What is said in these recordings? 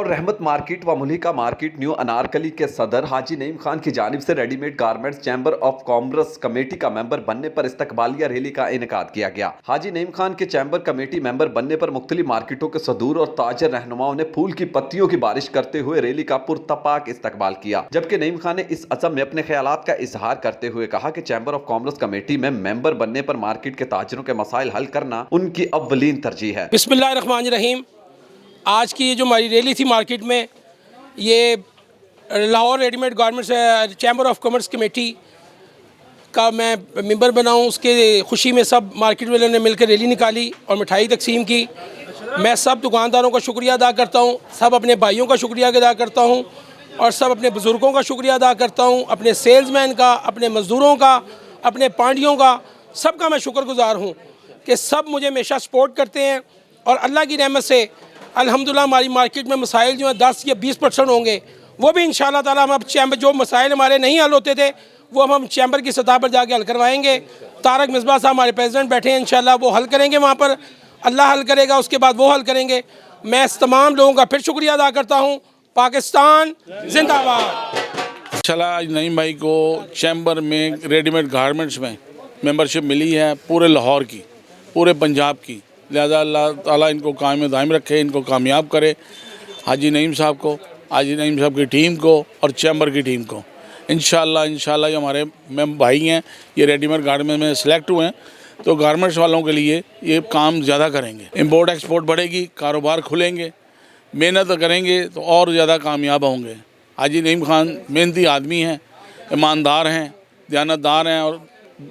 लाहौर रहमत मार्केट व मुलिका market new Anarkali के सदर हाजी नईम खान की जानिब से readymade garments chamber of commerce committee का मेंबर बनने पर इस्तकबालिया रैली का इनेकाद किया गया। हाजी नईम खान के चैम्बर कमेटी मेंबर बनने पर मुख्तलिफ मार्केटों के सदूर और ताजर रहनुमाओं ने फूल की पत्तियों की बारिश करते हुए रैली का पुरतपाक इस्तकबाल किया, जबकि नईम खान ने इस अज़म में अपने ख्यालात का इजहार करते हुए कहा कि चैम्बर ऑफ कॉमर्स कमेटी में मेंबर बनने पर मार्केट के ताजरों के मसाइल हल करना उनकी अव्वलीन तरजीह है। बिस्मिल्लाहिर्रहमानिर्रहीम। आज की जो हमारी रैली थी मार्केट में, ये Lahore readymade garments chamber of commerce committee का मैं मेंबर बना हूँ। उसके खुशी में सब मार्केट वालों ने मिलकर रैली निकाली और मिठाई तकसीम की। मैं सब दुकानदारों का शुक्रिया अदा करता हूँ, सब अपने भाइयों का शुक्रिया अदा करता हूँ और सब अपने बुज़ुर्गों का शुक्रिया अदा करता हूँ, अपने सेल्समैन का, अपने मज़दूरों का, अपने पांडियों का, सबका मैं शुक्रगुज़ार हूँ कि सब मुझे हमेशा सपोर्ट करते हैं। और अल्लाह की रहमत से अल्हम्दुलिल्लाह हमारी मार्केट में मसाइल जो है 10 या 20% होंगे, वो भी इंशाअल्लाह ताला हम अब चैम्बर जो मसाइल हमारे नहीं हल होते थे वो हम चैम्बर की सतह पर जाके हल करवाएंगे। तारक मिसबा साहब हमारे प्रेसिडेंट बैठे हैं, इंशाअल्लाह वो हल करेंगे, वहाँ पर अल्लाह हल करेगा, उसके बाद वो हल करेंगे। मैं इस तमाम लोगों का फिर शुक्रिया अदा करता हूँ। पाकिस्तान जिंदाबाद। इंशाअल्लाह नईम भाई को चैम्बर में रेडीमेड गारमेंट्स में मेंबरशिप मिली है, पूरे लाहौर की, पूरे पंजाब की। लिहाजा अल्लाह ताला इनको कायम दायम रखे, इनको कामयाब करे। हाजी नईम साहब को, हाजी नईम साहब की टीम को और चैम्बर की टीम को इंशाअल्लाह ये हमारे भाई हैं, ये रेडीमेड गारमेंट में सिलेक्ट हुए हैं, तो गारमेंट्स वालों के लिए ये काम ज़्यादा करेंगे। इंपोर्ट एक्सपोर्ट बढ़ेगी, कारोबार खुलेंगे, मेहनत करेंगे तो और ज़्यादा कामयाब होंगे। हाजी नईम खान मेहनती आदमी हैं, ईमानदार हैं, दयानतदार हैं और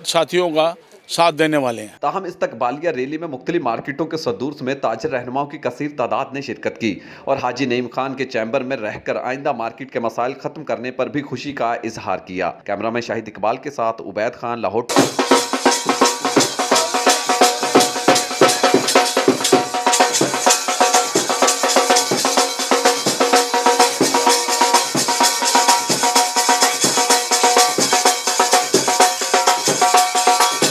साथियों का साथ देने वाले हैं। ताहम इस्तकबालिया रैली में मुख्तलिफ मार्केटों के सदूर समेत ताजर रहनुमाओं की कसीर तादाद ने शिरकत की और हाजी नईम खान के चैम्बर में रहकर आइंदा मार्केट के मसाइल खत्म करने पर भी खुशी का इजहार किया। कैमरा में शाहिद इकबाल के साथ उबैद खान, लाहौर।